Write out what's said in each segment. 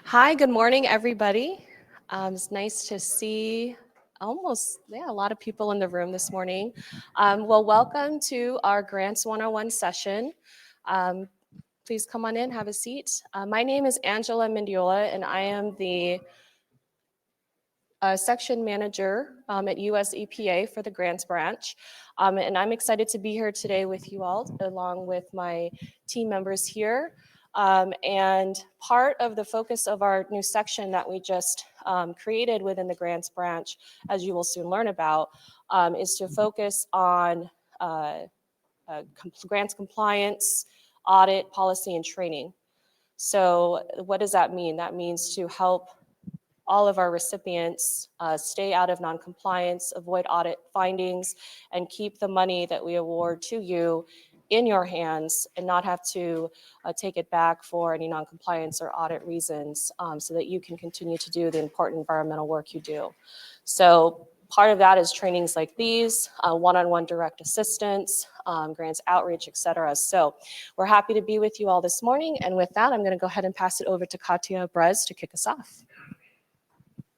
Hi, good morning, everybody. It's nice to see a lot of people in the room this morning. Welcome to our Grants 101 session. Please come on in, have a seat. My name is Angela Mendiola, and I am the section manager at US EPA for the Grants branch. And I'm excited to be here today with you all, along with my team members here. And part of the focus of our new section that we just created within the Grants branch, as you will soon learn about, is to focus on grants compliance, audit, policy, and training. So what does that mean? That means to help all of our recipients stay out of noncompliance, avoid audit findings, and keep the money that we award to you in your hands and not have to take it back for any noncompliance or audit reasons so that you can continue to do the important environmental work you do. So part of that is trainings like these, one-on-one direct assistance, grants outreach, et cetera. So we're happy to be with you all this morning. And with that, I'm going to go ahead and pass it over to Katia Brez to kick us off.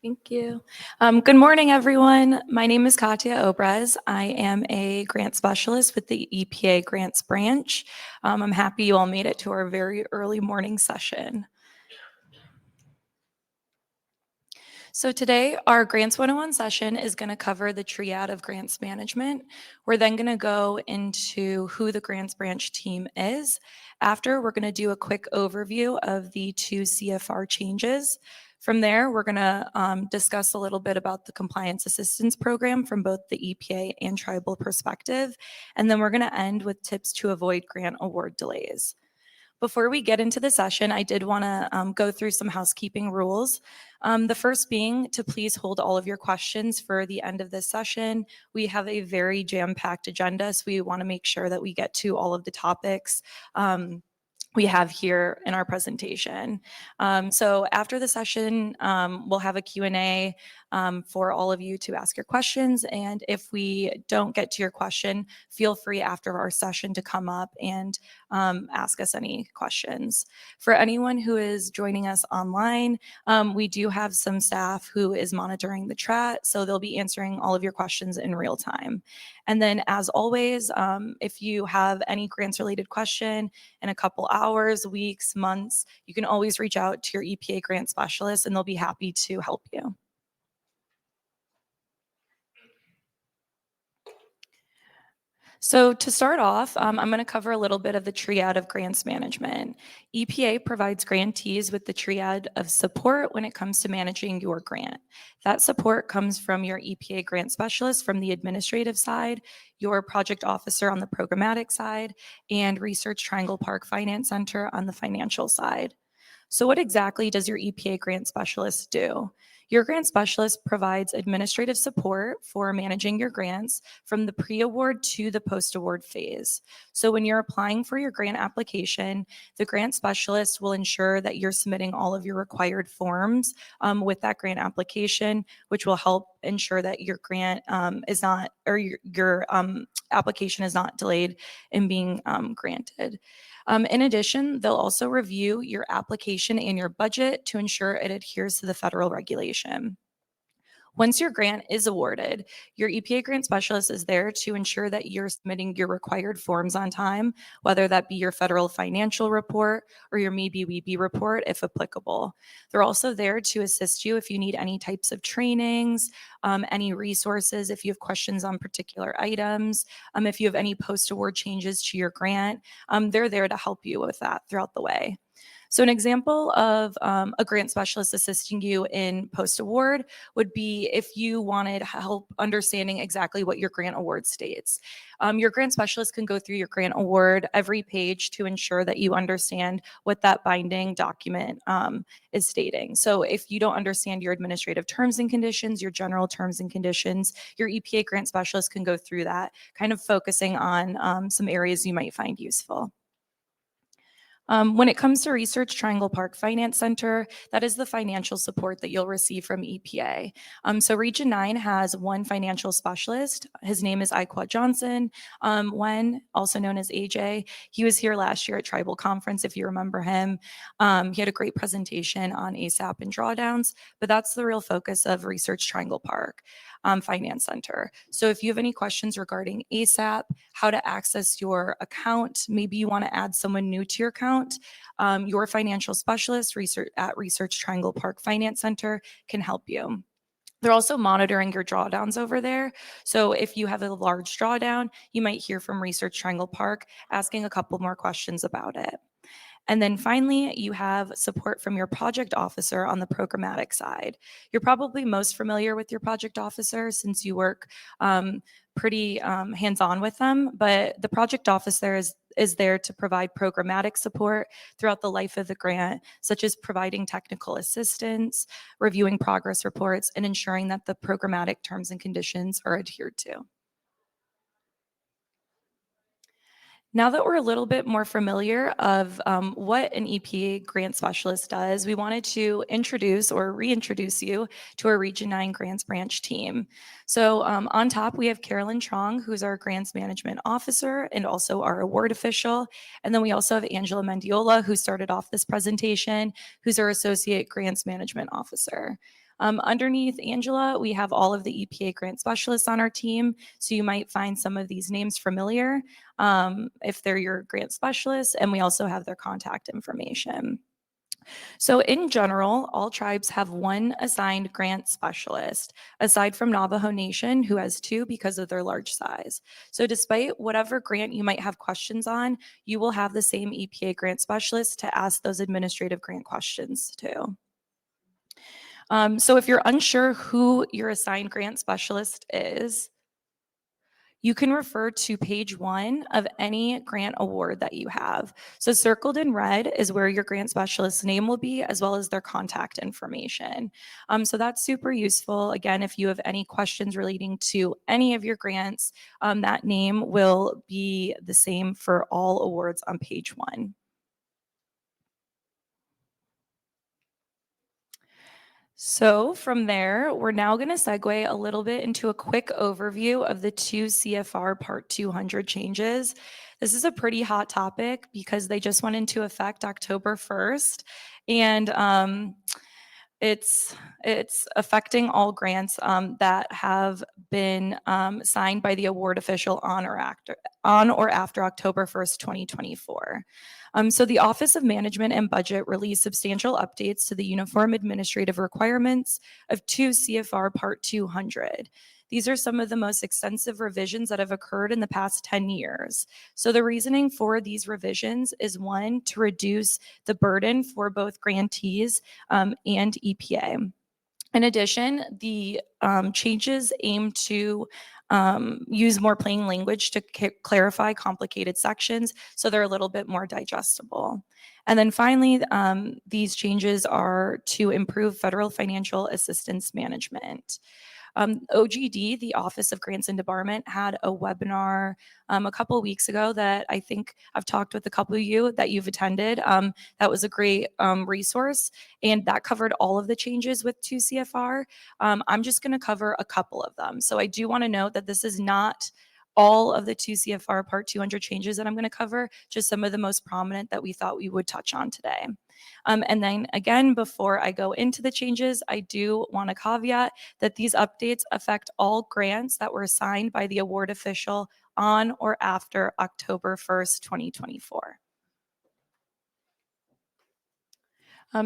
Thank you. Good morning, everyone. My name is Katia Obrez. I am a grant specialist with the EPA Grants branch. I'm happy you all made it to our very early morning session. So today, our Grants 101 session is going to cover the triad of grants management. We're then going to go into who the grants branch team is. After, we're going to do a quick overview of the 2 CFR changes. From there, we're going to discuss a little bit about the compliance assistance program from both the EPA and tribal perspective. And then we're going to end with tips to avoid grant award delays. Before we get into the session, I did want to go through some housekeeping rules. The first being to please hold all of your questions for the end of this session. We have a very jam-packed agenda, so we want to make sure that we get to all of the topics we have here in our presentation. So after the session, we'll have a Q&A for all of you to ask your questions. And if we don't get to your question, feel free after our session to come up and ask us any questions. For anyone who is joining us online, we do have some staff who is monitoring the chat, so they'll be answering all of your questions in real time. And then as always, if you have any grants related question in a couple hours, weeks, months, you can always reach out to your EPA grant specialist and they'll be happy to help you. So to start off, I'm going to cover a little bit of the triad of grants management. EPA provides grantees with the triad of support when it comes to managing your grant. That support comes from your EPA grant specialist from the administrative side, your project officer on the programmatic side, and Research Triangle Park Finance Center on the financial side. So what exactly does your EPA grant specialist do? Your grant specialist provides administrative support for managing your grants from the pre-award to the post-award phase. So when you're applying for your grant application, the grant specialist will ensure that you're submitting all of your required forms with that grant application, which will help ensure that your grant is not, or your application is not delayed in being granted. In addition, they'll also review your application and your budget to ensure it adheres to the federal regulation. Once your grant is awarded, your EPA grant specialist is there to ensure that you're submitting your required forms on time, whether that be your federal financial report or your Maybe-We-Be report, if applicable. They're also there to assist you if you need any types of trainings, any resources, if you have questions on particular items, if you have any post-award changes to your grant, they're there to help you with that throughout the way. So an example of a grant specialist assisting you in post-award would be if you wanted help understanding exactly what your grant award states. Your grant specialist can go through your grant award every page to ensure that you understand what that binding document is stating. So if you don't understand your administrative terms and conditions, your general terms and conditions, your EPA grant specialist can go through that, kind of focusing on some areas you might find useful. When it comes to Research Triangle Park Finance Center, that is the financial support that you'll receive from EPA. So Region 9 has one financial specialist. His name is Iqua Johnson, Wen, also known as AJ. He was here last year at Tribal Conference, if you remember him. He had a great presentation on ASAP and drawdowns, but that's the real focus of Research Triangle Park Finance Center. So if you have any questions regarding ASAP, how to access your account, maybe you want to add someone new to your account, your financial specialist at Research Triangle Park Finance Center can help you. They're also monitoring your drawdowns over there. So if you have a large drawdown, you might hear from Research Triangle Park asking a couple more questions about it. And then finally, you have support from your project officer on the programmatic side. You're probably most familiar with your project officer since you work pretty hands-on with them, but the project officer is there to provide programmatic support throughout the life of the grant, such as providing technical assistance, reviewing progress reports, and ensuring that the programmatic terms and conditions are adhered to. Now that we're a little bit more familiar of what an EPA grant specialist does, we wanted to introduce or reintroduce you to our Region 9 Grants Branch team. So on top, we have Carolyn Trong, who's our Grants Management Officer and also our award official. And then we also have Angela Mendiola, who started off this presentation, who's our Associate Grants Management Officer. Underneath Angela, we have all of the EPA grant specialists on our team. So you might find some of these names familiar if they're your grant specialists, and we also have their contact information. So in general, all tribes have one assigned grant specialist, aside from Navajo Nation, who has two because of their large size. So despite whatever grant you might have questions on, you will have the same EPA grant specialist to ask those administrative grant questions to. So if you're unsure who your assigned grant specialist is, you can refer to page 1 of any grant award that you have. So circled in red is where your grant specialist's name will be, as well as their contact information. So that's super useful. Again, if you have any questions relating to any of your grants, that name will be the same for all awards on page 1. So from there, we're now going to segue a little bit into a quick overview of the 2 CFR Part 200 changes. This is a pretty hot topic because they just went into effect October 1st, and it's affecting all grants that have been signed by the award official on or after October 1st, 2024. So the Office of Management and Budget released substantial updates to the Uniform Administrative Requirements of 2 CFR Part 200. These are some of the most extensive revisions that have occurred in the past 10 years. So the reasoning for these revisions is, one, to reduce the burden for both grantees and EPA. In addition, the changes aim to use more plain language to clarify complicated sections so they're a little bit more digestible. And then finally, these changes are to improve federal financial assistance management. OGD, the Office of Grants and Debarment, had a webinar a couple of weeks ago that I think I've talked with a couple of you that you've attended. That was a great resource, and that covered all of the changes with 2 CFR. I'm just going to cover a couple of them. So I do want to note that this is not all of the 2 CFR Part 200 changes that I'm going to cover, just some of the most prominent that we thought we would touch on today. And then again, before I go into the changes, I do want to caveat that these updates affect all grants that were assigned by the award official on or after October 1st, 2024.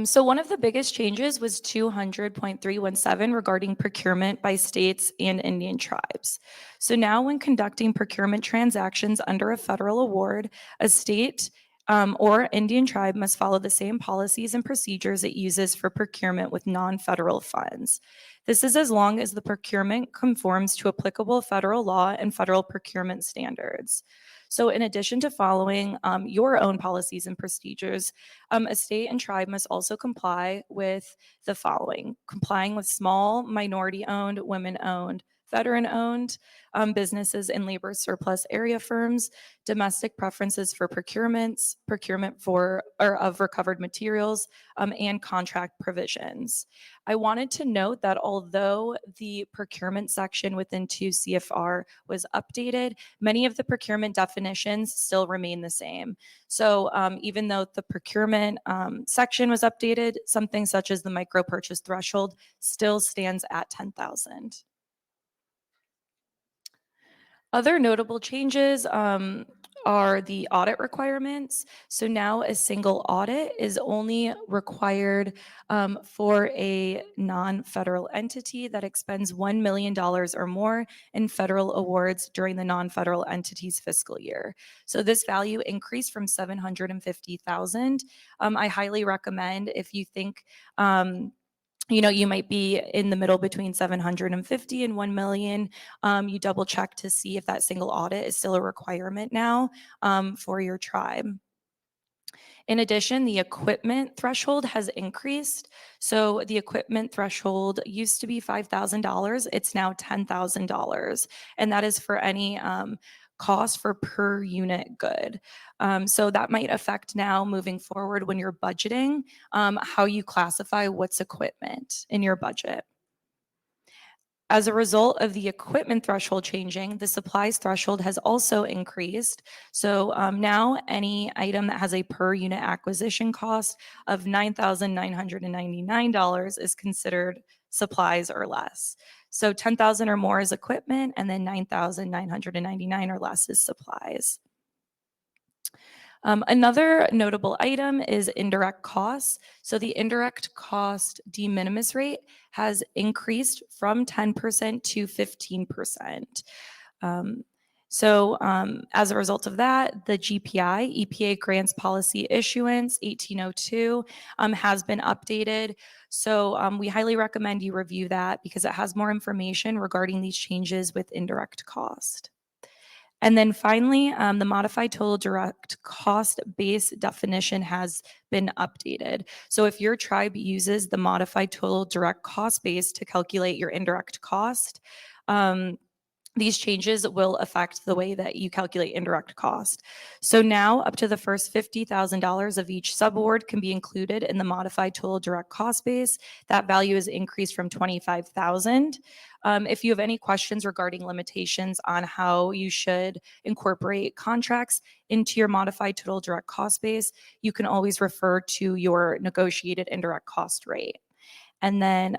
So one of the biggest changes was 200.317 regarding procurement by states and Indian tribes. So now when conducting procurement transactions under a federal award, a state or Indian tribe must follow the same policies and procedures it uses for procurement with non-federal funds. This is as long as the procurement conforms to applicable federal law and federal procurement standards. So in addition to following your own policies and procedures, a state and tribe must also comply with the following: complying with small, minority-owned, women-owned, veteran-owned businesses and labor surplus area firms, domestic preferences for procurements, procurement for or of recovered materials, and contract provisions. I wanted to note that although the procurement section within 2 CFR was updated, many of the procurement definitions still remain the same. So even though the procurement section was updated, something such as the micro purchase threshold still stands at 10,000. Other notable changes are the audit requirements. So now a single audit is only required for a non-federal entity that expends $1 million or more in federal awards during the non-federal entity's fiscal year. So this value increased from 750,000. I highly recommend if you think you might be in the middle between 750 and 1 million. You double check to see if that single audit is still a requirement now for your tribe. In addition, the equipment threshold has increased. So the equipment threshold used to be $5,000. It's now $10,000. And that is for any cost for per unit good. So that might affect now moving forward when you're budgeting, how you classify what's equipment in your budget. As a result of the equipment threshold changing, the supplies threshold has also increased. So now any item that has a per unit acquisition cost of $9,999 is considered supplies or less. So 10,000 or more is equipment, and then 9,999 or less is supplies. Another notable item is indirect costs. So the indirect cost de minimis rate has increased from 10% to 15%. As a result of that, the GPI, EPA Grants Policy Issuance 1802, has been updated. So we highly recommend you review that because it has more information regarding these changes with indirect cost. And then finally, the modified total direct cost base definition has been updated. So if your tribe uses the modified total direct cost base to calculate your indirect cost, these changes will affect the way that you calculate indirect cost. So now up to the first $50,000 of each subaward can be included in the modified total direct cost base. That value is increased from 25,000. If you have any questions regarding limitations on how you should incorporate contracts into your modified total direct cost base, you can always refer to your negotiated indirect cost rate. And then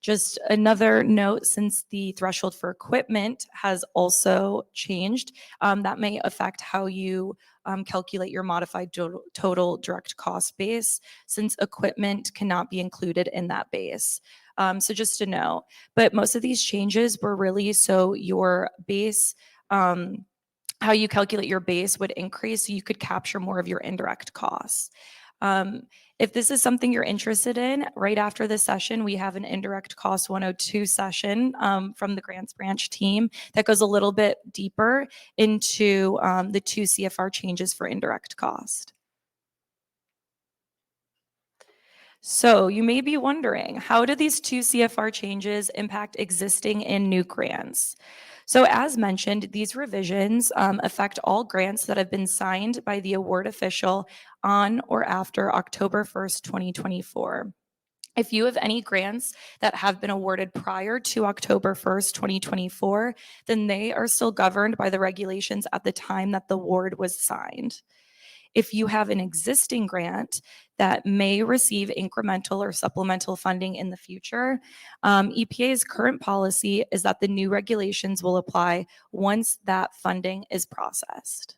just another note, since the threshold for equipment has also changed, that may affect how you calculate your modified total direct cost base, since equipment cannot be included in that base. So just to know, but most of these changes were really so your base, how you calculate your base would increase so you could capture more of your indirect costs. If this is something you're interested in, right after this session, we have an indirect cost 102 session from the grants branch team that goes a little bit deeper into the 2 CFR changes for indirect cost. So you may be wondering, how do these 2 CFR changes impact existing and new grants? So as mentioned, these revisions affect all grants that have been signed by the award official on or after October 1st, 2024. If you have any grants that have been awarded prior to October 1st, 2024, then they are still governed by the regulations at the time that the award was signed. If you have an existing grant that may receive incremental or supplemental funding in the future, EPA's current policy is that the new regulations will apply once that funding is processed.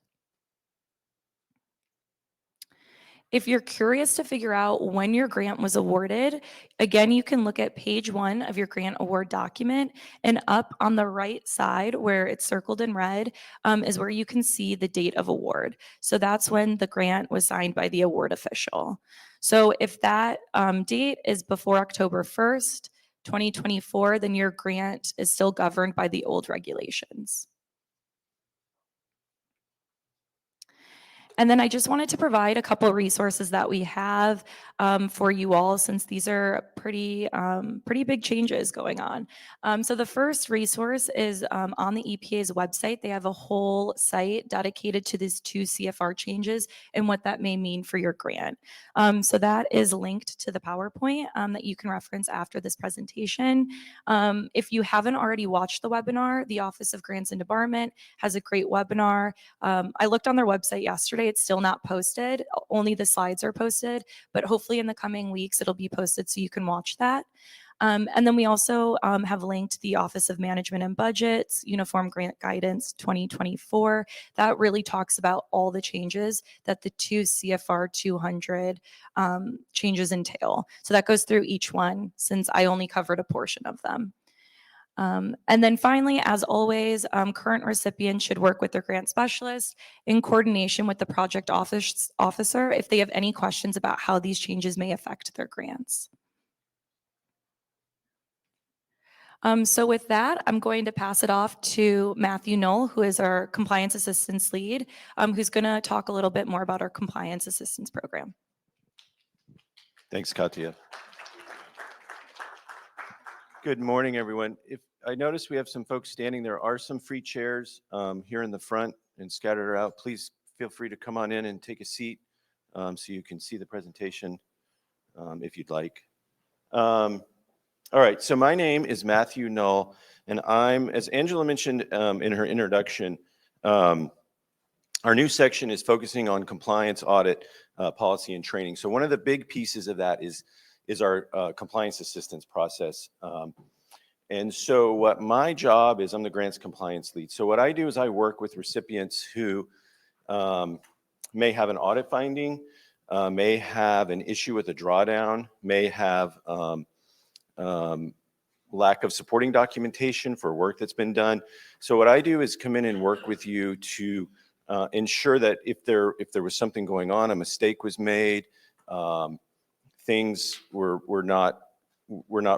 If you're curious to figure out when your grant was awarded, again, you can look at page 1 of your grant award document, and up on the right side where it's circled in red is where you can see the date of award. So that's when the grant was signed by the award official. So if that date is before October 1st, 2024, then your grant is still governed by the old regulations. And then I just wanted to provide a couple resources that we have for you all, since these are pretty big changes going on. So the first resource is on the EPA's website. They have a whole site dedicated to these 2 CFR changes and what that may mean for your grant. So that is linked to the PowerPoint that you can reference after this presentation. If you haven't already watched the webinar, the Office of Grants and Debarment has a great webinar. I looked on their website yesterday. It's still not posted. Only the slides are posted, but hopefully in the coming weeks it'll be posted so you can watch that. And then we also have linked the Office of Management and Budgets, Uniform Grant Guidance 2024. That really talks about all the changes that the 2 CFR 200 changes entail. So that goes through each one, since I only covered a portion of them. And then finally, as always, current recipients should work with their grant specialist in coordination with the project officer if they have any questions about how these changes may affect their grants. So with that, I'm going to pass it off to Matthew Knoll, who is our compliance assistance lead, who's going to talk a little bit more about our compliance assistance program. Thanks, Katya. Good morning, everyone. If I notice we have some folks standing, there are some free chairs here in the front and scattered out. Please feel free to come on in and take a seat so you can see the presentation if you'd like. All right, so my name is Matthew Knoll, and I'm, as Angela mentioned in her introduction, our new section is focusing on compliance, audit, policy, and training. So one of the big pieces of that is our compliance assistance process. And so what my job is, I'm the grants compliance lead. So what I do is I work with recipients who may have an audit finding, may have an issue with a drawdown, may have lack of supporting documentation for work that's been done. So what I do is come in and work with you to ensure that if there was something going on, a mistake was made, things were not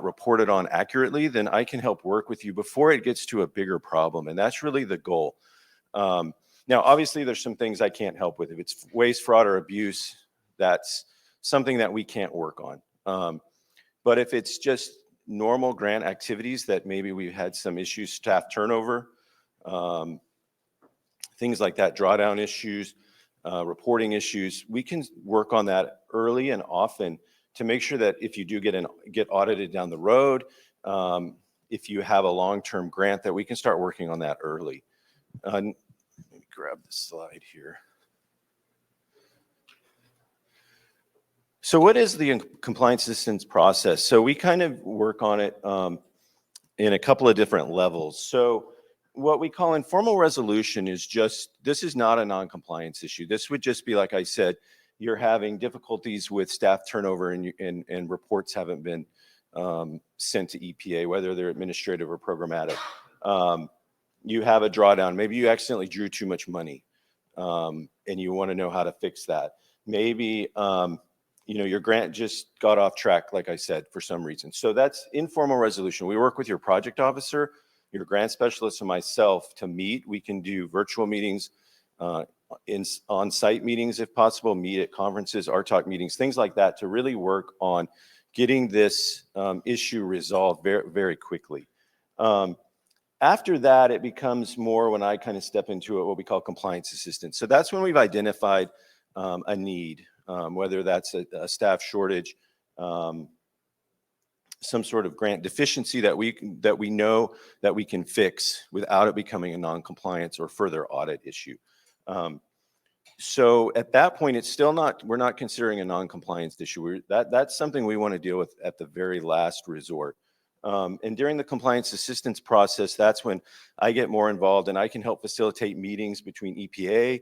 reported on accurately, then I can help work with you before it gets to a bigger problem. And that's really the goal. Now, obviously, there's some things I can't help with. If it's waste, fraud, or abuse, that's something that we can't work on. But if it's just normal grant activities that maybe we've had some issues, staff turnover, things like that, drawdown issues, reporting issues, we can work on that early and often to make sure that if you do get audited down the road, if you have a long-term grant, that we can start working on that early. Let me grab the slide here. So what is the compliance assistance process? So we kind of work on it in a couple of different levels. So what we call informal resolution is this is not a non-compliance issue. This would just be, like I said, you're having difficulties with staff turnover and reports haven't been sent to EPA, whether they're administrative or programmatic. You have a drawdown. Maybe you accidentally drew too much money and you want to know how to fix that. Maybe your grant just got off track, like I said, for some reason. So that's informal resolution. We work with your project officer, your grant specialist, and myself to meet. We can do virtual meetings, on-site meetings if possible, meet at conferences, RTalk meetings, things like that, to really work on getting this issue resolved very, very quickly. After that, it becomes more, when I kind of step into it, what we call compliance assistance. So that's when we've identified a need, whether that's a staff shortage, some sort of grant deficiency that we know that we can fix without it becoming a non-compliance or further audit issue. So at that point, it's still we're not considering a non-compliance issue. That's something we want to deal with at the very last resort. And during the compliance assistance process, that's when I get more involved and I can help facilitate meetings between EPA,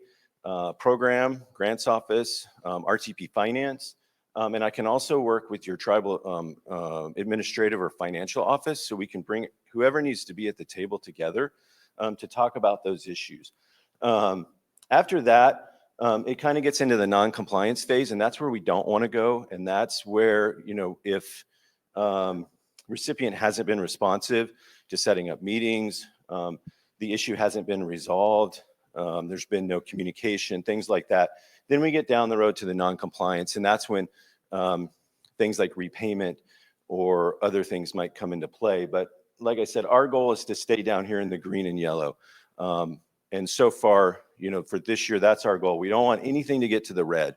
program, grants office, RTP finance. And I can also work with your tribal administrative or financial office, so we can bring whoever needs to be at the table together to talk about those issues. After that, it kind of gets into the non-compliance phase, and that's where we don't want to go. And that's where, if recipient hasn't been responsive to setting up meetings, the issue hasn't been resolved, there's been no communication, things like that. Then we get down the road to the non-compliance, and that's when things like repayment or other things might come into play. But like I said, our goal is to stay down here in the green and yellow. And so far, for this year, that's our goal. We don't want anything to get to the red.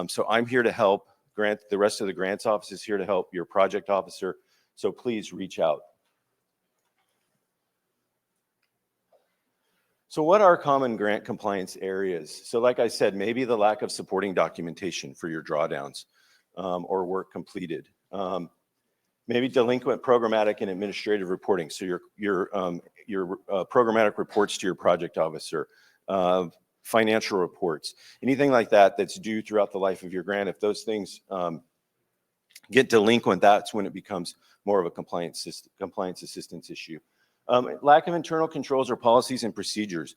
So I'm here to help. The rest of the grants office is here to help, your project officer. So please reach out. So what are common grant compliance areas? So like I said, maybe the lack of supporting documentation for your drawdowns or work completed. Maybe delinquent programmatic and administrative reporting. So your programmatic reports to your project officer, financial reports, anything like that that's due throughout the life of your grant. If those things get delinquent, that's when it becomes more of a compliance assistance issue. Lack of internal controls or policies and procedures.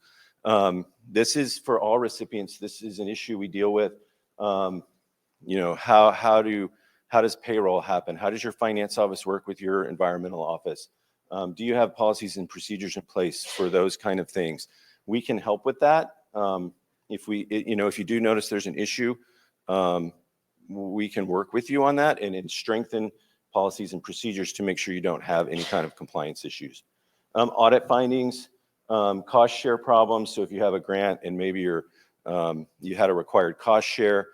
This is for all recipients. This is an issue we deal with. How does payroll happen? How does your finance office work with your environmental office? Do you have policies and procedures in place for those kind of things? We can help with that. If you do notice there's an issue, we can work with you on that and strengthen policies and procedures to make sure you don't have any kind of compliance issues. Audit findings, cost share problems. So if you have a grant and maybe you had a required cost share,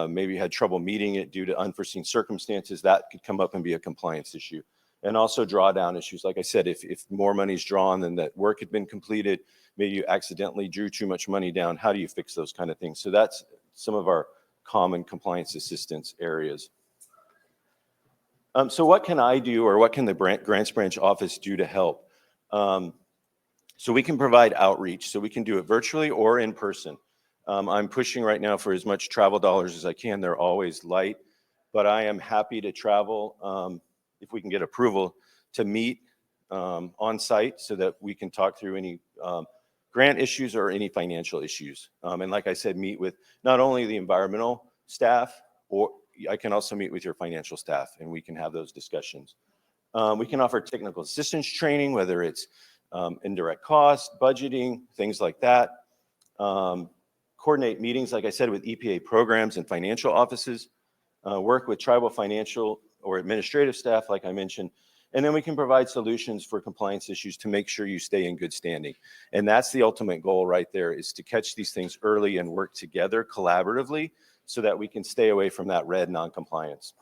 maybe you had trouble meeting it due to unforeseen circumstances, that could come up and be a compliance issue. And also drawdown issues. Like I said, if more money is drawn than that work had been completed, maybe you accidentally drew too much money down, how do you fix those kind of things? So that's some of our common compliance assistance areas. So what can I do, or what can the Grants Branch office do to help? So we can provide outreach. So we can do it virtually or in person. I'm pushing right now for as much travel dollars as I can. They're always light, but I am happy to travel if we can get approval to meet on site so that we can talk through any grant issues or any financial issues. And like I said, meet with not only the environmental staff, or I can also meet with your financial staff and we can have those discussions. We can offer technical assistance training, whether it's indirect cost, budgeting, things like that. Coordinate meetings, like I said, with EPA programs and financial offices. Work with tribal financial or administrative staff, like I mentioned. And then we can provide solutions for compliance issues to make sure you stay in good standing. And that's the ultimate goal right there, is to catch these things early and work together collaboratively so that we can stay away from that red non-compliance.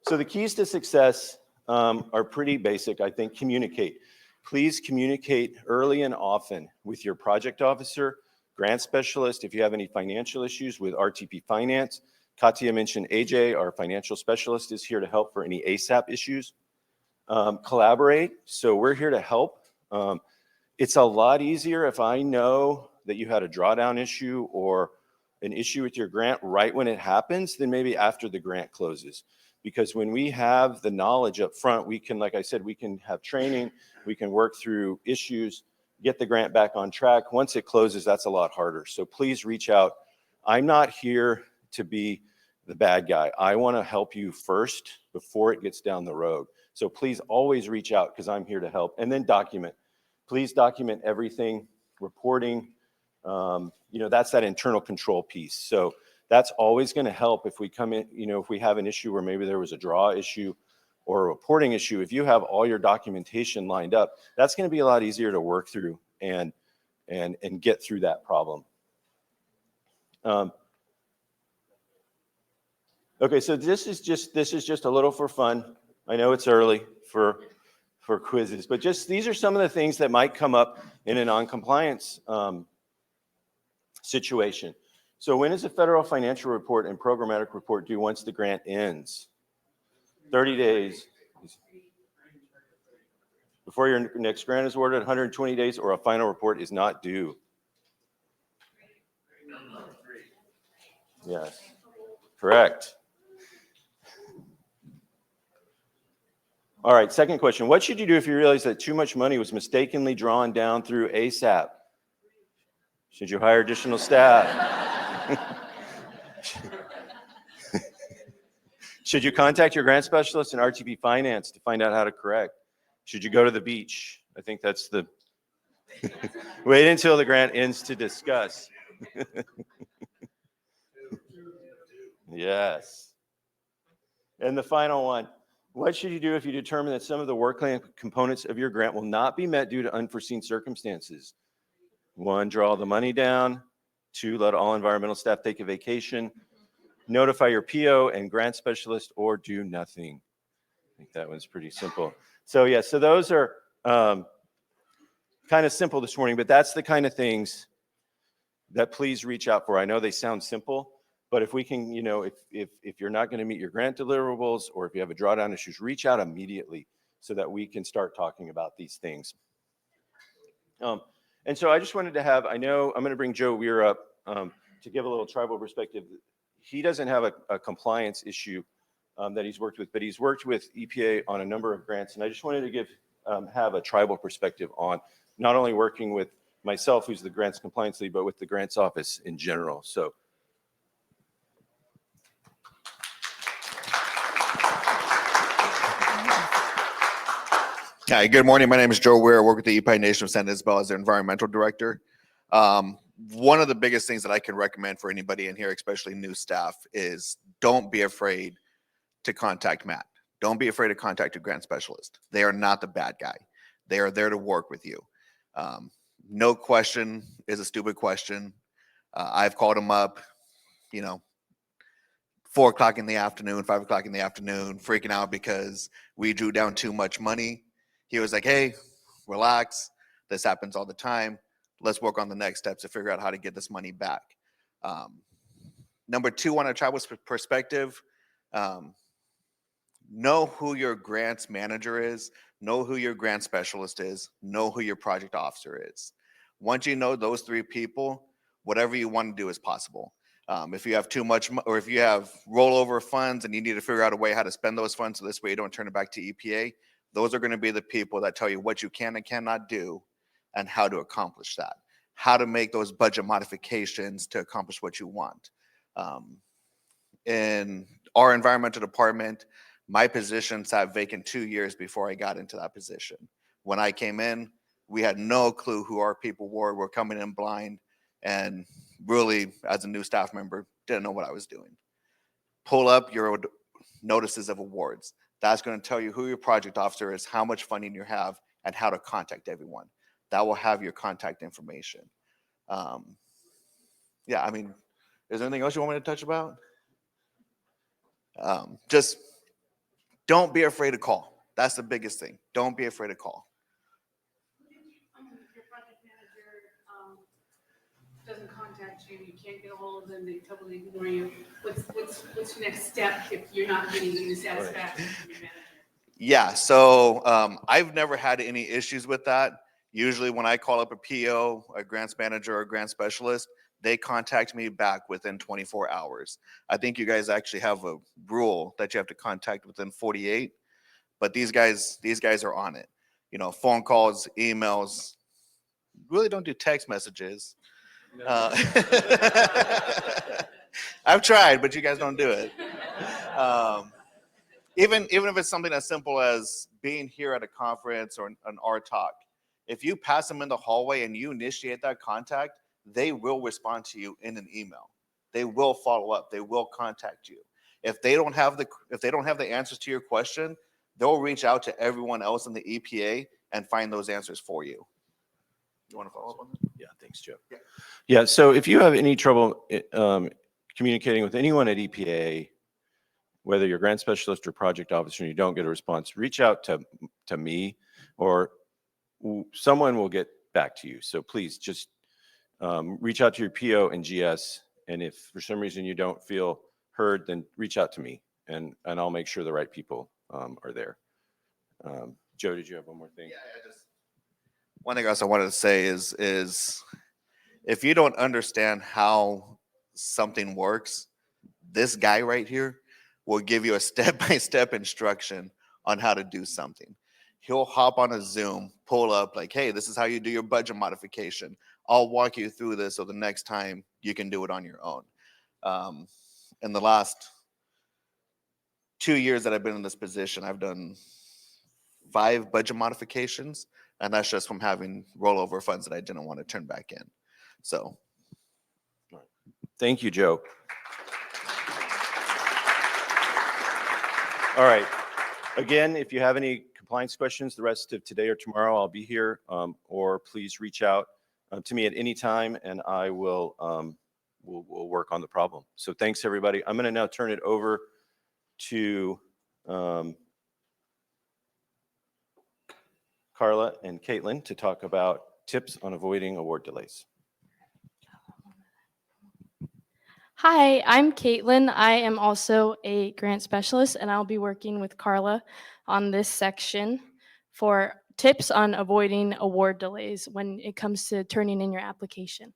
So the keys to success are pretty basic, I think. Communicate. Please communicate early and often with your project officer, grant specialist, if you have any financial issues, with RTP Finance. Katia mentioned AJ, our financial specialist, is here to help for any ASAP issues. Collaborate. So we're here to help. It's a lot easier if I know that you had a drawdown issue or an issue with your grant right when it happens than maybe after the grant closes. Because when we have the knowledge up front, we can, like I said, we can have training, we can work through issues, get the grant back on track. Once it closes, that's a lot harder. So please reach out. I'm not here to be the bad guy. I want to help you first before it gets down the road. So please always reach out, because I'm here to help. And then document. Please document everything, reporting. That's that internal control piece. So that's always going to help if we come in, if we have an issue where maybe there was a draw issue or a reporting issue. If you have all your documentation lined up, that's going to be a lot easier to work through and get through that problem. Okay, so this is just a little for fun. I know it's early for quizzes, but these are some of the things that might come up in a non-compliance situation. So when is a federal financial report and programmatic report due once the grant ends? 30 days. Before your next grant is awarded, 120 days, or a final report is not due. Yes, correct. All right, second question. What should you do if you realize that too much money was mistakenly drawn down through ASAP? Should you hire additional staff? Should you contact your grant specialist and RTP Finance to find out how to correct? Should you go to the beach? I think that's the Wait until the grant ends to discuss. Yes. And the final one, what should you do if you determine that some of the work plan components of your grant will not be met due to unforeseen circumstances? 1, draw the money down. 2, let all environmental staff take a vacation. Notify your PO and grant specialist, or do nothing. I think that one's pretty simple. So yeah, so those are kind of simple this morning, but that's the kind of things that please reach out for. I know they sound simple, but if we can, if you're not going to meet your grant deliverables, or if you have a drawdown issues, reach out immediately so that we can start talking about these things. And so I just wanted to have, I know I'm going to bring Joe Weir up to give a little tribal perspective. He doesn't have a compliance issue that he's worked with, but he's worked with EPA on a number of grants. And I just wanted to have a tribal perspective on not only working with myself, who's the grants compliance lead, but with the grants office in general. So. Hi, good morning. My name is Joe Weir. I work with the EPA Nation of San Isabel as their environmental director. One of the biggest things that I can recommend for anybody in here, especially new staff, is don't be afraid to contact Matt. Don't be afraid to contact a grant specialist. They are not the bad guy. They are there to work with you. No question is a stupid question. I've called him up, 4 o'clock in the afternoon, 5 o'clock in the afternoon, freaking out because we drew down too much money. He was like, hey, relax. This happens all the time. Let's work on the next steps to figure out how to get this money back. Number 2, on a tribal perspective, know who your grants manager is, know who your grant specialist is, know who your project officer is. Once you know those 3 people, whatever you want to do is possible. If you have too much, or if you have rollover funds and you need to figure out a way how to spend those funds so this way you don't turn it back to EPA, those are going to be the people that tell you what you can and cannot do and how to accomplish that, how to make those budget modifications to accomplish what you want. In our environmental department, my position sat vacant 2 years before I got into that position. When I came in, we had no clue who our people were. We're coming in blind, and really, as a new staff member, didn't know what I was doing. Pull up your notices of awards. That's going to tell you who your project officer is, how much funding you have, and how to contact everyone. That will have your contact information. Yeah, I mean, is there anything else you want me to touch about? Just don't be afraid to call. That's the biggest thing. Don't be afraid to call. Your project manager doesn't contact you, you can't get a hold of them, they totally ignore you. What's your next step if you're not getting any satisfaction from your manager? Yeah, so I've never had any issues with that. Usually when I call up a PO, a grants manager, or a grant specialist, they contact me back within 24 hours. I think you guys actually have a rule that you have to contact within 48, but these guys are on it. Phone calls, emails, really don't do text messages. I've tried, but you guys don't do it. Even if it's something as simple as being here at a conference or an art talk, if you pass them in the hallway and you initiate that contact, they will respond to you in an email. They will follow up. They will contact you. If they don't have the answers to your question, they'll reach out to everyone else in the EPA and find those answers for you. You want to follow up on that? Yeah, thanks, Joe. Yeah, so if you have any trouble communicating with anyone at EPA, whether you're grant specialist or project officer, and you don't get a response, reach out to me, or someone will get back to you. So please just reach out to your PO and GS, and if for some reason you don't feel heard, then reach out to me, and I'll make sure the right people are there. Joe, did you have one more thing? Yeah, one thing else I wanted to say is if you don't understand how something works, this guy right here will give you a step-by-step instruction on how to do something. He'll hop on a Zoom, pull up like, hey, this is how you do your budget modification. I'll walk you through this so the next time you can do it on your own. In the last 2 years that I've been in this position, I've done 5 budget modifications. And that's just from having rollover funds that I didn't want to turn back in. So Thank you, Joe. All right. Again, if you have any compliance questions the rest of today or tomorrow, I'll be here, or please reach out to me at any time, and I will we'll work on the problem. So thanks, everybody. I'm going to now turn it over to Carla and Caitlin to talk about tips on avoiding award delays. Hi, I'm Caitlin. I am also a grant specialist, and I'll be working with Carla on this section for tips on avoiding award delays when it comes to turning in your application.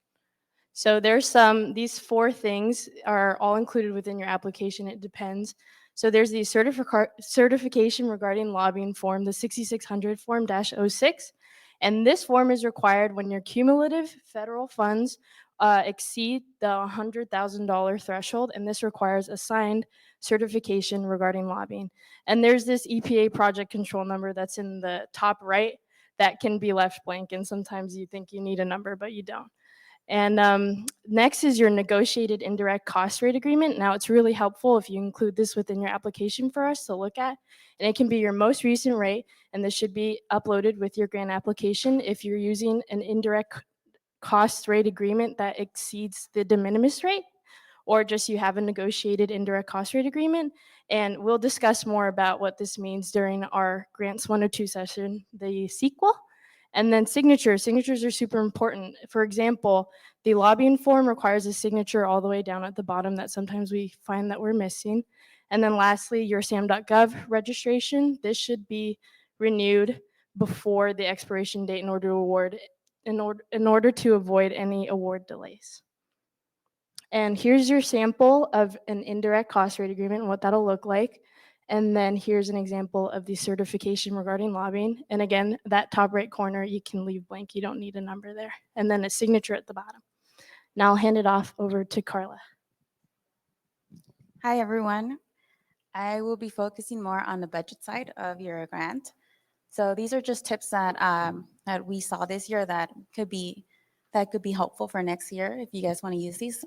So these 4 things are all included within your application. It depends. So there's the certification regarding lobbying form, the 6600 form -06. And this form is required when your cumulative federal funds exceed the $100,000 threshold, and this requires a signed certification regarding lobbying. And there's this EPA project control number that's in the top right that can be left blank, and sometimes you think you need a number, but you don't. And next is your negotiated indirect cost rate agreement. Now, it's really helpful if you include this within your application for us to look at. And it can be your most recent rate, and this should be uploaded with your grant application if you're using an indirect cost rate agreement that exceeds the de minimis rate, or just you have a negotiated indirect cost rate agreement. And we'll discuss more about what this means during our Grants 102 session, the sequel. And then signatures. Signatures are super important. For example, the lobbying form requires a signature all the way down at the bottom that sometimes we find that we're missing. And then lastly, your SAM.gov registration. This should be renewed before the expiration date in order to avoid any award delays. And here's your sample of an indirect cost rate agreement and what that'll look like. And then here's an example of the certification regarding lobbying. And again, that top right corner, you can leave blank. You don't need a number there. And then a signature at the bottom. Now I'll hand it off over to Carla. Hi, everyone. I will be focusing more on the budget side of your grant. So these are just tips that that we saw this year that could be helpful for next year if you guys want to use these.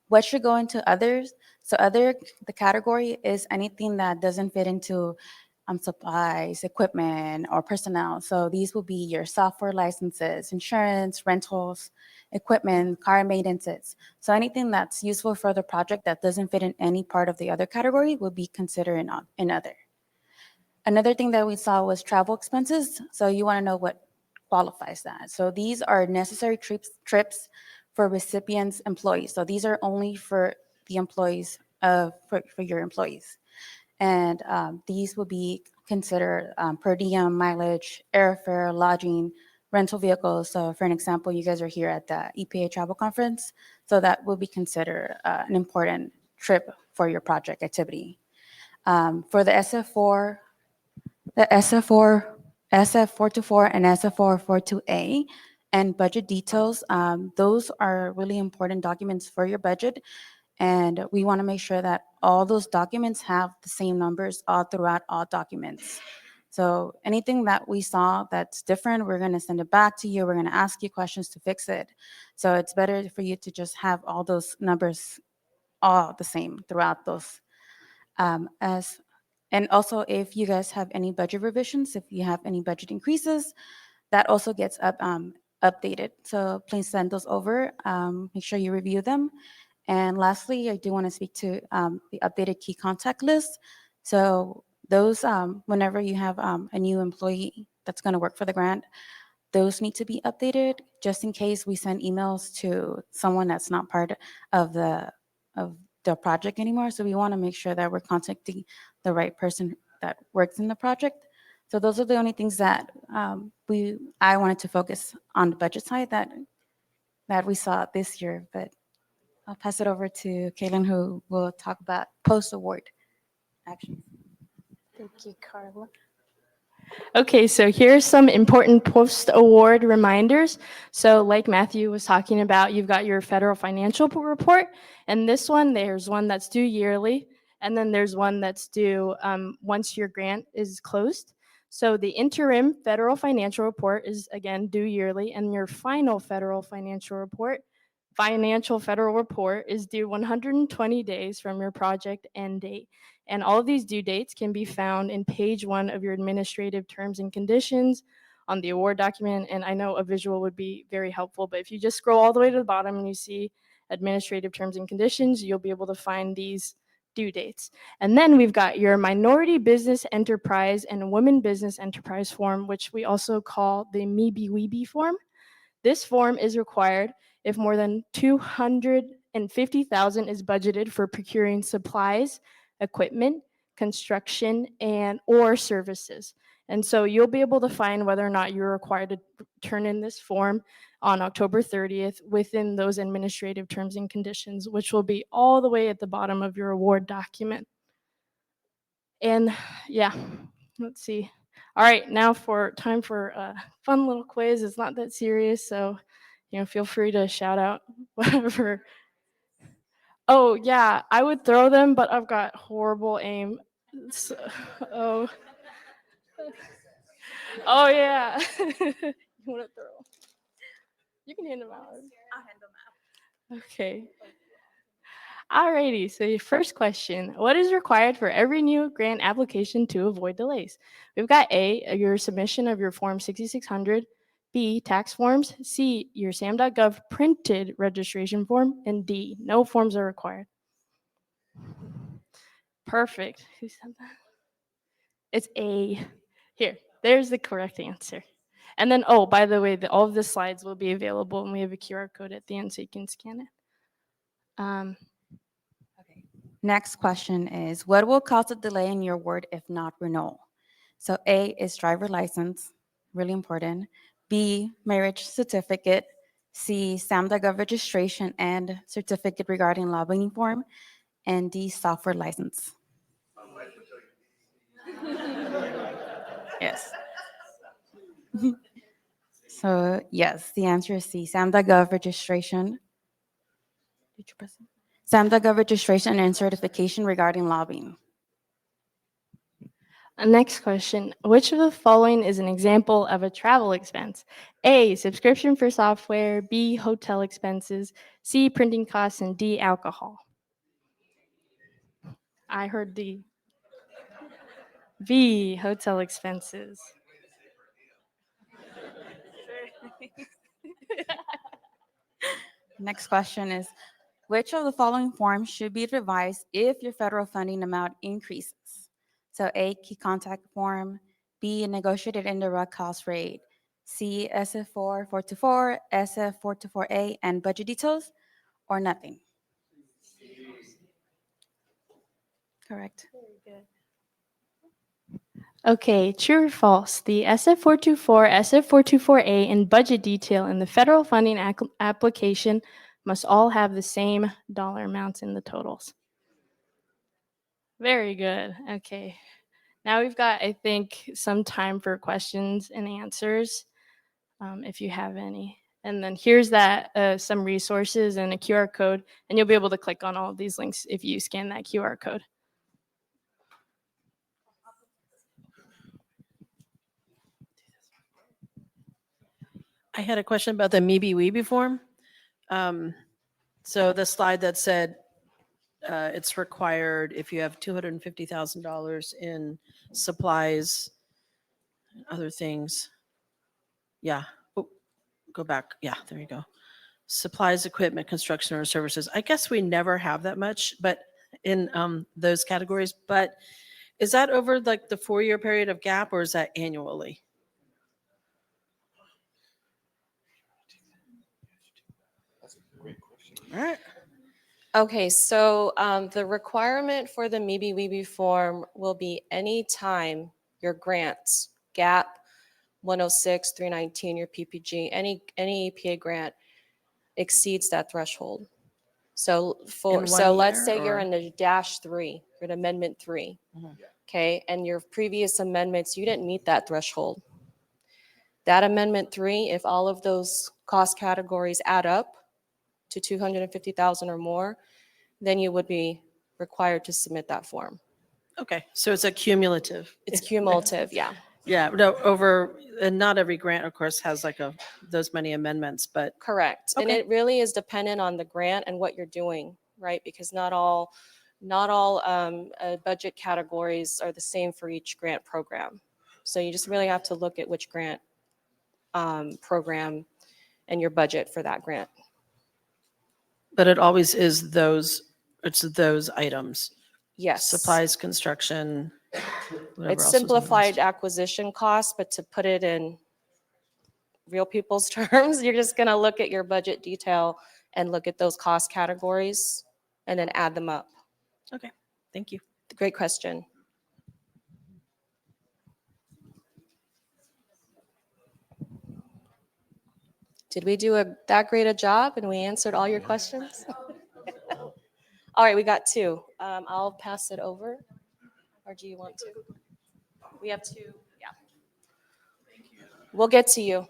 What should go into others? So the category is anything that doesn't fit into supplies, equipment, or personnel. So these will be your software licenses, insurance, rentals, equipment, car maintenances. So anything that's useful for the project that doesn't fit in any part of the other category will be considered in other. Another thing that we saw was travel expenses. So you want to know what qualifies that. So these are necessary trips for recipients' employees. So these are only for the employees for your employees. And these will be considered per diem, mileage, airfare, lodging, rental vehicles. So for an example, you guys are here at the EPA travel conference. So that will be considered an important trip for your project activity. For the SF4, SF424 and SF442A and budget details, those are really important documents for your budget. And we want to make sure that all those documents have the same numbers all throughout all documents. So anything that we saw that's different, we're going to send it back to you. We're going to ask you questions to fix it. So it's better for you to just have all those numbers all the same throughout those. And also, if you guys have any budget revisions, if you have any budget increases, that also gets updated. So please send those over. Make sure you review them. And lastly, I do want to speak to the updated key contact list. So those, whenever you have a new employee that's going to work for the grant, those need to be updated just in case we send emails to someone that's not part of the project anymore. So we want to make sure that we're contacting the right person that works in the project. So those are the only things that I wanted to focus on the budget side that we saw this year. But I'll pass it over to Caitlin, who will talk about post-award actions. Thank you, Carla. Okay, so here's some important post-award reminders. So like Matthew was talking about, you've got your federal financial report, and this one, there's one that's due yearly, and then there's one that's due once your grant is closed. So the interim federal financial report is again due yearly, and your final federal financial federal report is due 120 days from your project end date. And all of these due dates can be found in page 1 of your administrative terms and conditions on the award document. And I know a visual would be very helpful, but if you just scroll all the way to the bottom and you see administrative terms and conditions, you'll be able to find these due dates. And then we've got your minority business enterprise and women business enterprise form, which we also call the MeBeWeBe form. This form is required if more than $250,000 is budgeted for procuring supplies, equipment, construction, and or services. And so you'll be able to find whether or not you're required to turn in this form on October 30th within those administrative terms and conditions, which will be all the way at the bottom of your award document. And yeah, let's see. All right, now for time for a fun little quiz. It's not that serious, so feel free to shout out whatever. Oh yeah, I would throw them, but I've got horrible aim. So, oh. Oh yeah. You want to throw? You can hand them out. I'll hand them out. Okay. Alrighty, so your first question, what is required for every new grant application to avoid delays? We've got A, your submission of your Form 6600, B, tax forms, C, your SAM.gov printed registration form, and D, no forms are required. Perfect. Who said that? It's A. Here, there's the correct answer. And then, oh, by the way, all of the slides will be available, and we have a QR code at the end so you can scan it. Next question is, what will cause a delay in your award if not renewal? So A is driver license, really important. B, marriage certificate. C, SAM.gov registration and certificate regarding lobbying form. And D, software license. Yes. So yes, the answer is C, SAM.gov registration. Did you press it? SAM.gov registration and certification regarding lobbying. Next question, which of the following is an example of a travel expense? A, subscription for software, B, hotel expenses, C, printing costs, and D, alcohol. I heard D. B, hotel expenses. Next question is, which of the following forms should be revised if your federal funding amount increases? So A, key contact form, B, negotiated indirect cost rate, C, SF4424, SF424A, and budget details, or nothing? Correct. Okay, true or false? The SF424, SF424A, and budget detail in the federal funding application must all have the same dollar amounts in the totals. Very good. Okay. Now we've got, I think, some time for questions and answers, if you have any. And then here's some resources and a QR code, and you'll be able to click on all of these links if you scan that QR code. I had a question about the MeBeWeBe form. So the slide that said it's required if you have $250,000 in supplies, other things. Yeah, oh, go back. Yeah, there you go. Supplies, equipment, construction, or services. I guess we never have that much, but in those categories. But is that over like the 4-year period of gap, or is that annually? All right. Okay, so the requirement for the MeBeWeBe form will be any time your grants, GAP, 106, 319, your PPG, any EPA grant exceeds that threshold. So In so one let's year, say you're or- in the -3, you're in Amendment 3, okay, and your previous amendments, you didn't meet that threshold. That Amendment 3, if all of those cost categories add up to 250,000 or more, then you would be required to submit that form. Okay, so it's a cumulative. It's cumulative, yeah. Yeah, no, over, and not every grant, of course, has like those many amendments, but Correct. And Okay. it really is dependent on the grant and what you're doing, right? Because not all budget categories are the same for each grant program. So you just really have to look at which grant program and your budget for that grant. it always is it's those items. Yes. Supplies, construction, whatever It's else was on the simplified list. acquisition costs, but to put it in real people's terms, you're just going to look at your budget detail and look at those cost categories and then add them up. Okay, thank you. Great question. Did we do that great a job and we answered all your questions? All right, we got two. I'll pass it over. Or do you want to? We have two, yeah. We'll get to you.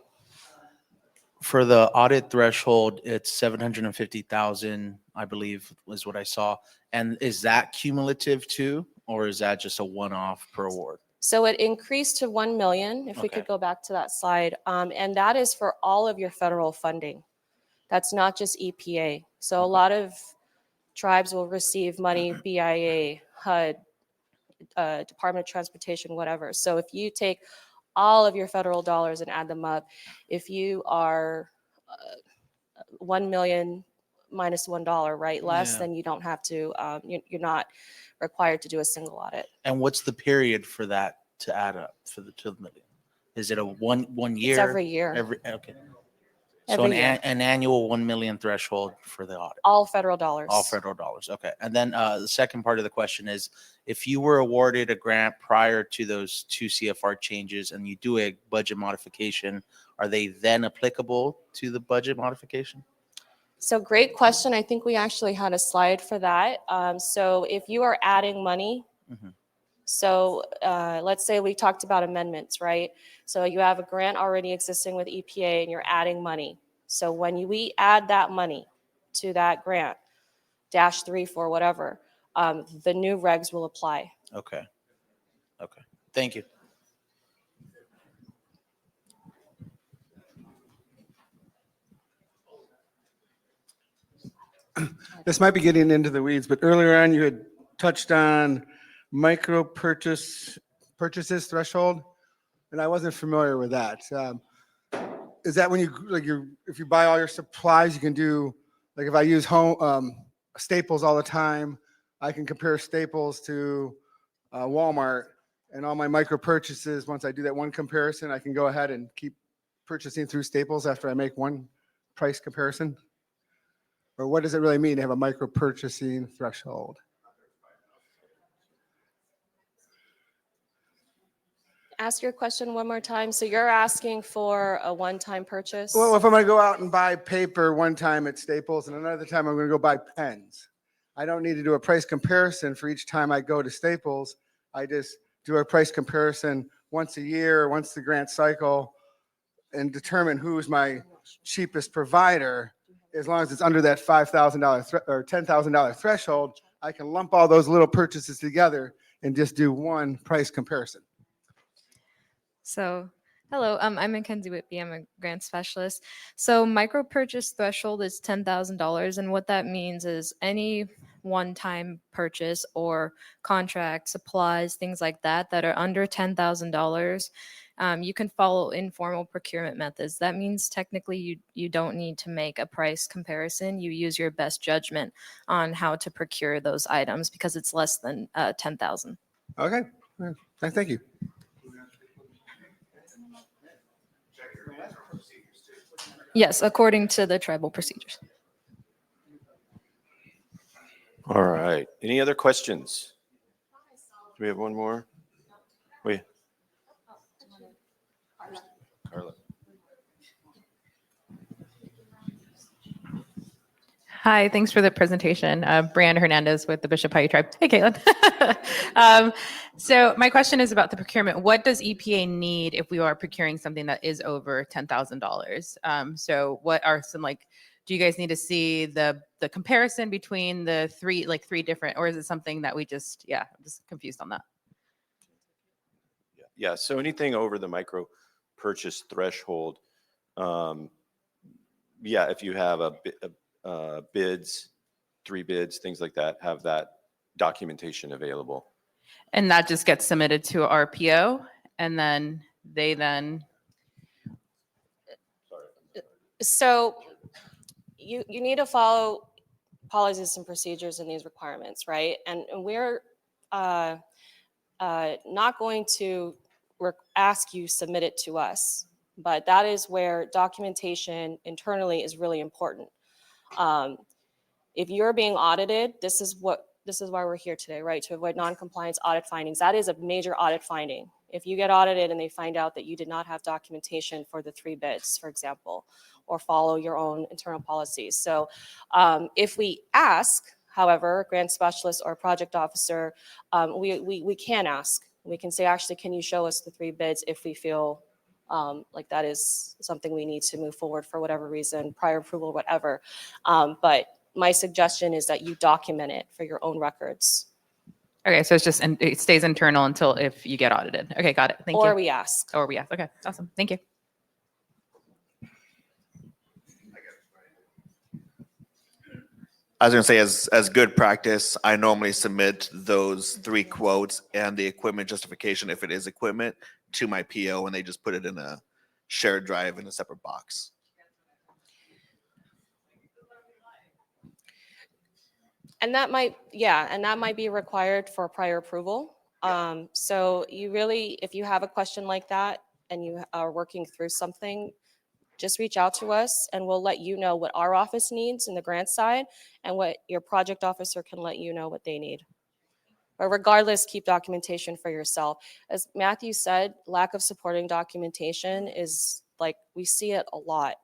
For the audit threshold, it's 750,000, I believe, was what I saw. And is that cumulative too, or is that just a one-off per award? So it increased to 1 million, if we could Okay. go back to that slide. And that is for all of your federal funding. That's not just EPA. So a Okay. lot of tribes will receive money, BIA, HUD, Department of Transportation, whatever. So if you take all of your federal dollars and add them up, if you are 1 million minus $1, right, less, Yeah. then you don't have to, you're not required to do a single audit. And what's the period for that to add up for the 2 million? Is it a one year? It's every year. Okay. So Every year. an annual 1 million threshold for the audit? All federal dollars. All federal dollars, okay. And then the second part of the question is, if you were awarded a grant prior to those two CFR changes and you do a budget modification, are they then applicable to the budget modification? So great question. I think we actually had a slide for that. So if you are adding money, Mhm. so let's say we talked about amendments, right? So you have a grant already existing with EPA and you're adding money. So when we add that money to that grant, -3 for whatever, the new regs will apply. Okay. Okay. Thank you. This might be getting into the weeds, but earlier on you had touched on purchases threshold, and I wasn't familiar with that. Is that when if you buy all your supplies, you can do, like if I use Staples all the time, I can compare Staples to Walmart, and all my micro purchases, once I do that one comparison, I can go ahead and keep purchasing through Staples after I make one price comparison? Or what does it really mean to have a micro purchasing threshold? Ask your question one more time. So you're asking for a one-time purchase? Well, if I'm going to go out and buy paper one time at Staples and another time I'm going to go buy pens, I don't need to do a price comparison for each time I go to Staples. I just do a price comparison once a year, once the grant cycle, and determine who's my cheapest provider. As long as it's under that $5,000 or $10,000 threshold, I can lump all those little purchases together and just do one price comparison. So, hello, I'm Mackenzie Whitby. I'm a grant specialist. So, micro purchase threshold is $10,000, and what that means is any one-time purchase or contract, supplies, things like that that are under $10,000. You can follow informal procurement methods. That means technically you don't need to make a price comparison. You use your best judgment on how to procure those items because it's less than 10,000. Okay, thank you. Yes, according to the tribal procedures. All right. Any other questions? Do we have one more? Wait. Carla. Hi, thanks for the presentation. Brianna Hernandez with the Bishop Paiute Tribe. Hey, Caitlin. So my question is about the procurement. What does EPA need if we are procuring something that is over $10,000? So what are some, do you guys need to see the comparison between the three different, or is it something that we I'm just confused on that. Yeah, so anything over the micro purchase threshold, yeah, if you have bids, 3 bids, things like that, have that documentation available. And that just gets submitted to our PO, and then they then, So you need to follow policies and procedures and these requirements, right? And we're not going to ask you submit it to us, but that is where documentation internally is really important. If you're being audited, this is why we're here today, right? To avoid non-compliance audit findings. That is a major audit finding. If you get audited and they find out that you did not have documentation for the 3 bids, for example, or follow your own internal policies. So if we ask, however, grant specialist or project officer, we can ask. We can say, actually, can you show us the 3 bids if we feel like that is something we need to move forward for whatever reason, prior approval, whatever. But my suggestion is that you document it for your own records. okay, so it's just, and it stays internal until if you get audited. Okay, got it. Thank you. Or we ask. Or we ask. Okay, awesome. Thank you. I was gonna say, as good practice, I normally submit those 3 quotes and the equipment justification, if it is equipment, to my PO, and they just put it in a shared drive in a separate box. And that might, yeah, and that might be required for prior approval. So you really, if you have a question like that and you are working through something, just reach out to us and we'll let you know what our office needs in the grant side and what your project officer can let you know what they need. But regardless, keep documentation for yourself. As Matthew said, lack of supporting documentation is like, we see it a lot.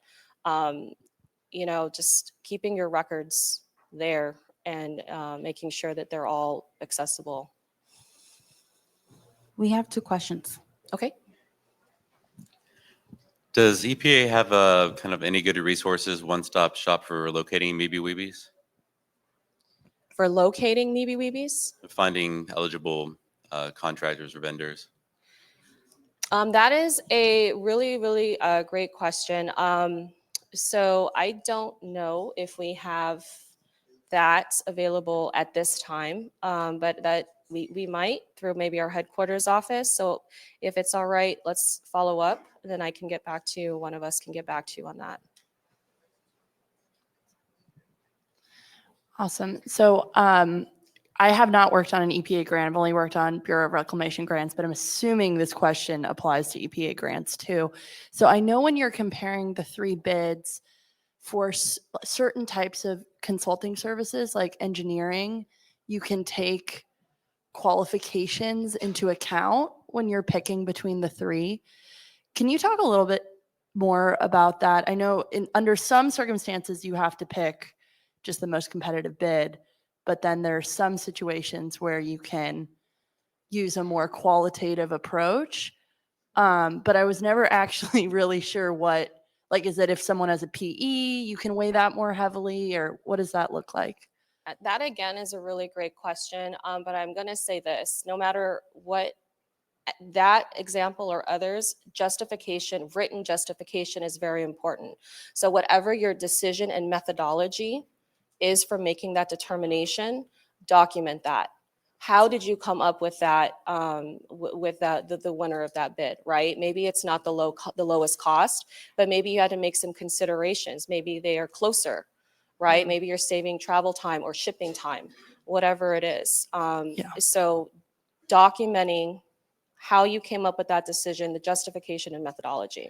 You know, just keeping your records there and making sure that they're all accessible. We have 2 questions. Okay. Does EPA have a kind of any good resources, one-stop shop for locating maybe weebies, For locating maybe weebies? finding eligible contractors or vendors? That is a really, really great question. So I don't know if we have that available at this time, but that we might through maybe our headquarters office. So if it's all right, let's follow up. Then I can get back to you. One of us can get back to you on that. Awesome. So I have not worked on an EPA grant. I've only worked on Bureau of Reclamation grants, but I'm assuming this question applies to EPA grants too. So I know when you're comparing the 3 bids for certain types of consulting services like engineering, you can take qualifications into account when you're picking between the 3. Can you talk a little bit more about that? I know under some circumstances you have to pick just the most competitive bid, but then there's some situations where you can use a more qualitative approach. But I was never actually really sure what, like, is it if someone has a PE, you can weigh that more heavily, or what does that look like? That again is a really great question, but I'm going to say this, no matter what that example or others, justification, written justification is very important. So whatever your decision and methodology is for making that determination, document that. How did you come up with that, with the winner of that bid, right? Maybe it's not the lowest cost, but maybe you had to make some considerations. Maybe they are closer, right? Maybe you're saving travel time or shipping time, whatever it is. So documenting how you came up with that decision, the justification and methodology.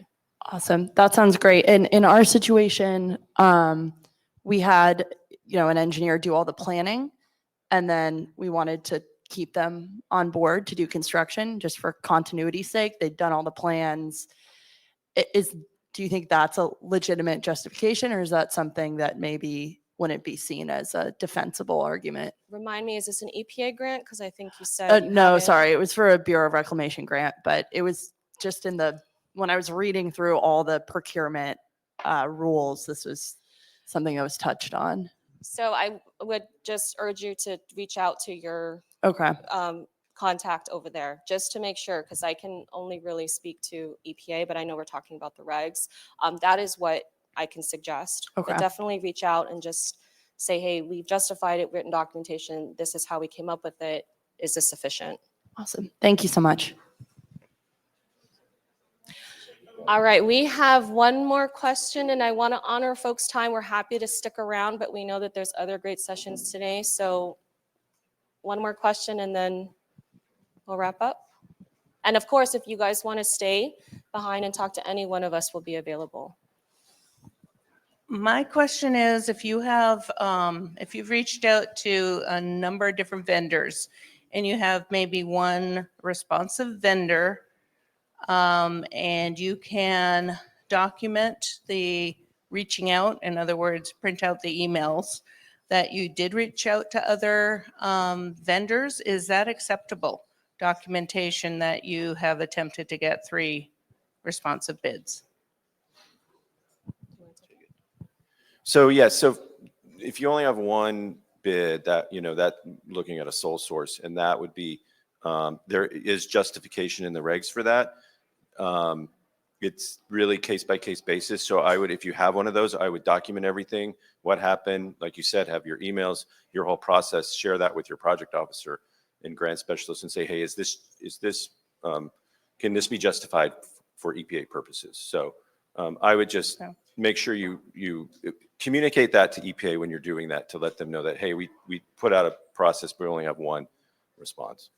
Awesome. That sounds great. And in our situation, we had, an engineer do all the planning, and then we wanted to keep them on board to do construction just for continuity's sake. They'd done all the plans. Do you think that's a legitimate justification, or is that something that maybe wouldn't be seen as a defensible argument? Remind me, is this an EPA grant? Because I think you said No, sorry, it was for a Bureau of Reclamation grant, but it was just when I was reading through all the procurement rules, this was something that was touched on. So I would just urge you to reach out to your Okay. contact over there, just to make sure, because I can only really speak to EPA, but I know we're talking about the regs. That is what I can suggest. Okay. But definitely reach out and just say, hey, we've justified it, written documentation, this is how we came up with it. Is this sufficient? Awesome. Thank you so much. All right, we have one more question, and I want to honor folks' time. We're happy to stick around, but we know that there's other great sessions today. So one more question, and then we'll wrap up. And of course, if you guys want to stay behind and talk to any one of us, will be available. My question is, if you have, if you've reached out to a number of different vendors and you have maybe one responsive vendor, and you can document the reaching out, in other words, print out the emails that you did reach out to other vendors, is that acceptable documentation that you have attempted to get 3 responsive bids? So yes, so if you only have one bid, that, that looking at a sole source, and that would be, there is justification in the regs for that. It's really case by case basis. So I would, if you have one of those, I would document everything, what happened, like you said, have your emails, your whole process, share that with your project officer and grant specialist and say, hey, can this be justified for EPA purposes? So I would just make sure you communicate that to EPA when you're doing that, to let them know that, hey, we put out a process, but we only have one response.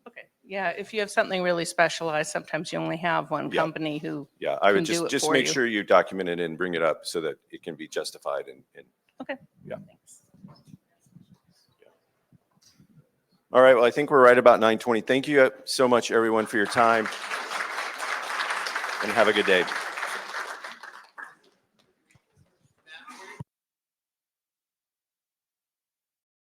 Okay, yeah, if you have something really specialized, sometimes you only have one Yeah. company who Yeah, I would can do it just for make you. sure you document it and bring it up so that it can be justified and Okay. yeah. All right, well, I think we're right about 9:20. Thank you so much, everyone, for your time, and have a good day.